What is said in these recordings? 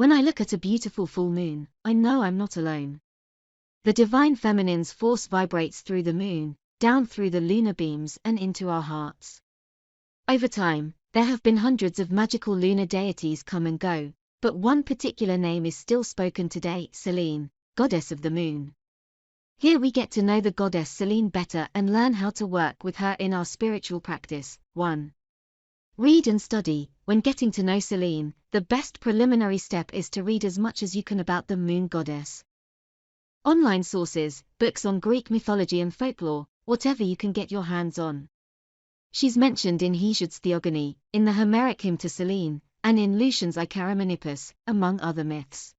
When I look at a beautiful full moon, I know I'm not alone. The divine feminine's force vibrates through the moon, down through the lunar beams and into our hearts. Over time, there have been hundreds of magical lunar deities come and go, but one particular name is still spoken today: Selene, goddess of the moon. Here we get to know the goddess Selene better and learn how to work with her in our spiritual practice. 1. Read and study. When getting to know Selene, the best preliminary step is to read as much as you can about the moon goddess. Online sources, books on Greek mythology and folklore, whatever you can get your hands on. She's mentioned in Hesiod's Theogony, in the Homeric Hymn to Selene, and in Lucian's Icaromenippus, among other myths.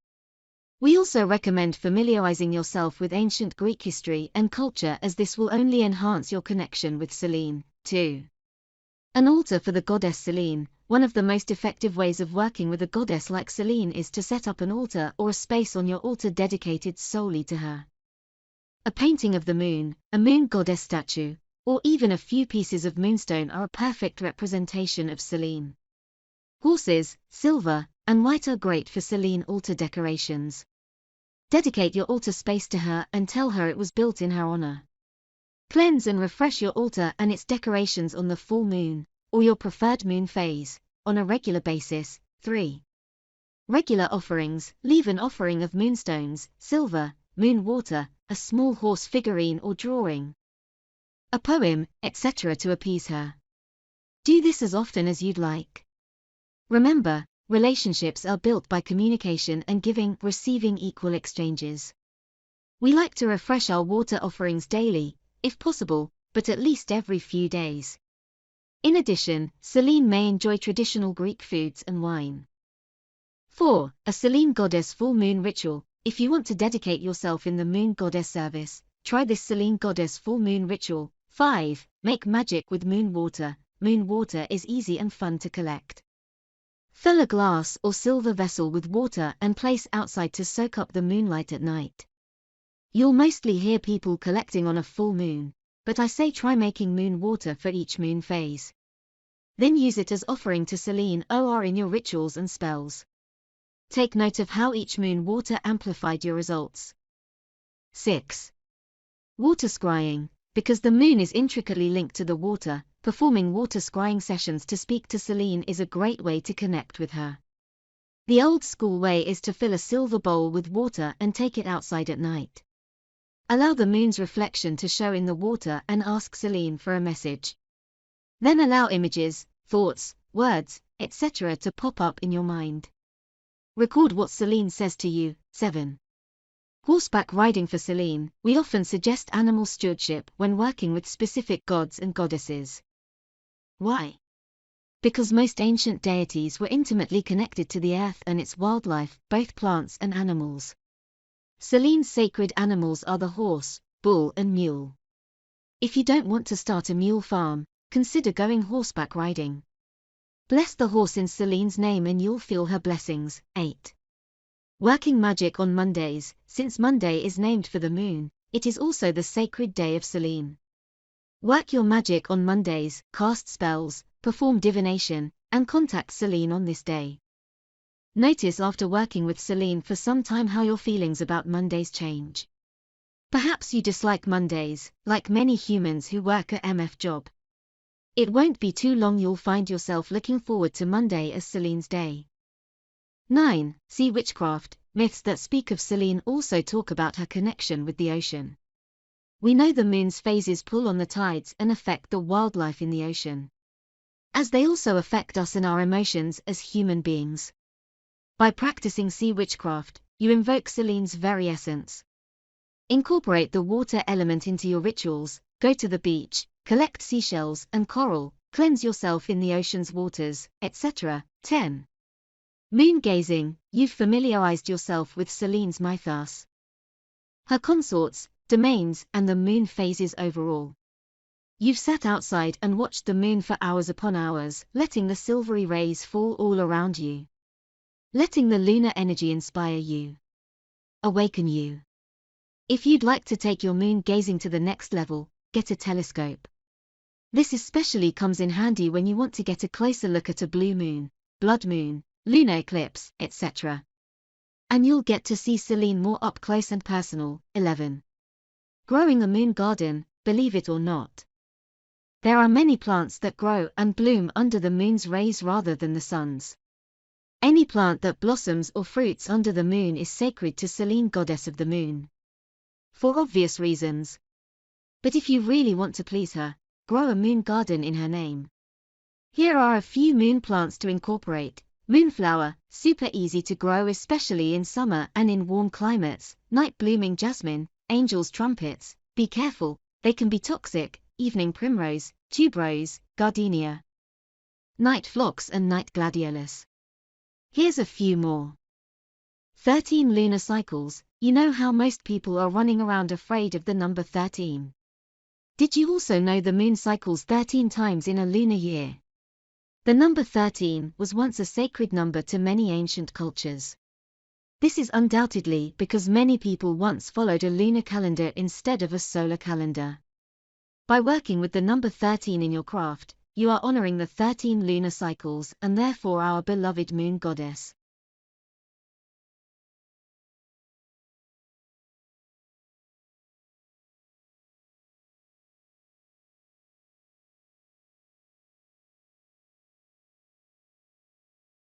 We also recommend familiarizing yourself with ancient Greek history and culture, as this will only enhance your connection with Selene. 2. An altar for the goddess Selene. One of the most effective ways of working with a goddess like Selene is to set up an altar or a space on your altar dedicated solely to her. A painting of the moon, a moon goddess statue, or even a few pieces of moonstone are a perfect representation of Selene. Horses, silver, and white are great for Selene altar decorations. Dedicate your altar space to her and tell her it was built in her honor. Cleanse and refresh your altar and its decorations on the full moon, or your preferred moon phase, on a regular basis. 3. Regular offerings. Leave an offering of moonstones, silver, moon water, a small horse figurine or drawing, a poem, etc. to appease her. Do this as often as you'd like. Remember, relationships are built by communication and giving, receiving equal exchanges. We like to refresh our water offerings daily, if possible, but at least every few days. In addition, Selene may enjoy traditional Greek foods and wine. 4. A Selene Goddess full moon ritual. If you want to dedicate yourself in the moon goddess service, try this Selene Goddess full moon ritual. 5. Make magic with moon water. Moon water is easy and fun to collect. Fill a glass or silver vessel with water and place outside to soak up the moonlight at night. You'll mostly hear people collecting on a full moon, but I say try making moon water for each moon phase. Then use it as offering to Selene or in your rituals and spells. Take note of how each moon water amplified your results. 6. Water scrying. Because the moon is intricately linked to the water, performing water scrying sessions to speak to Selene is a great way to connect with her. The old school way is to fill a silver bowl with water and take it outside at night. Allow the moon's reflection to show in the water and ask Selene for a message. Then allow images, thoughts, words, etc. to pop up in your mind. Record what Selene says to you. 7. Horseback riding for Selene. We often suggest animal stewardship when working with specific gods and goddesses. Why? Because most ancient deities were intimately connected to the earth and its wildlife, both plants and animals. Selene's sacred animals are the horse, bull and mule. If you don't want to start a mule farm, consider going horseback riding. Bless the horse in Selene's name and you'll feel her blessings. 8. Working magic on Mondays. Since Monday is named for the moon, it is also the sacred day of Selene. Work your magic on Mondays, cast spells, perform divination, and contact Selene on this day. Notice after working with Selene for some time how your feelings about Mondays change. Perhaps you dislike Mondays, like many humans who work a MF job. It won't be too long you'll find yourself looking forward to Monday as Selene's day. 9. See Witchcraft. Myths that speak of Selene also talk about her connection with the ocean. We know the moon's phases pull on the tides and affect the wildlife in the ocean, as they also affect us and our emotions as human beings. By practicing sea witchcraft, you invoke Selene's very essence. Incorporate the water element into your rituals, go to the beach, collect seashells and coral, cleanse yourself in the ocean's waters, etc. 10. Moon gazing. You've familiarized yourself with Selene's mythos, her consorts, domains, and the moon phases overall. You've sat outside and watched the moon for hours upon hours, letting the silvery rays fall all around you. Letting the lunar energy inspire you, awaken you. If you'd like to take your moon gazing to the next level, get a telescope. This especially comes in handy when you want to get a closer look at a blue moon, blood moon, lunar eclipse, etc. and you'll get to see Selene more up close and personal. 11. Growing a moon garden, believe it or not. There are many plants that grow and bloom under the moon's rays rather than the sun's. Any plant that blossoms or fruits under the moon is sacred to Selene, goddess of the moon. For obvious reasons. But if you really want to please her, grow a moon garden in her name. Here are a few moon plants to incorporate. Moonflower, super easy to grow especially in summer and in warm climates. Night blooming jasmine, angel's trumpets, be careful, they can be toxic. Evening primrose, tuberose, gardenia. Night phlox and night gladiolus. Here's a few more. 13 lunar cycles. You know how most people are running around afraid of the number 13. Did you also know the moon cycles 13 times in a lunar year? The number 13 was once a sacred number to many ancient cultures. This is undoubtedly because many people once followed a lunar calendar instead of a solar calendar. By working with the number 13 in your craft, you are honoring the 13 lunar cycles and therefore our beloved moon goddess.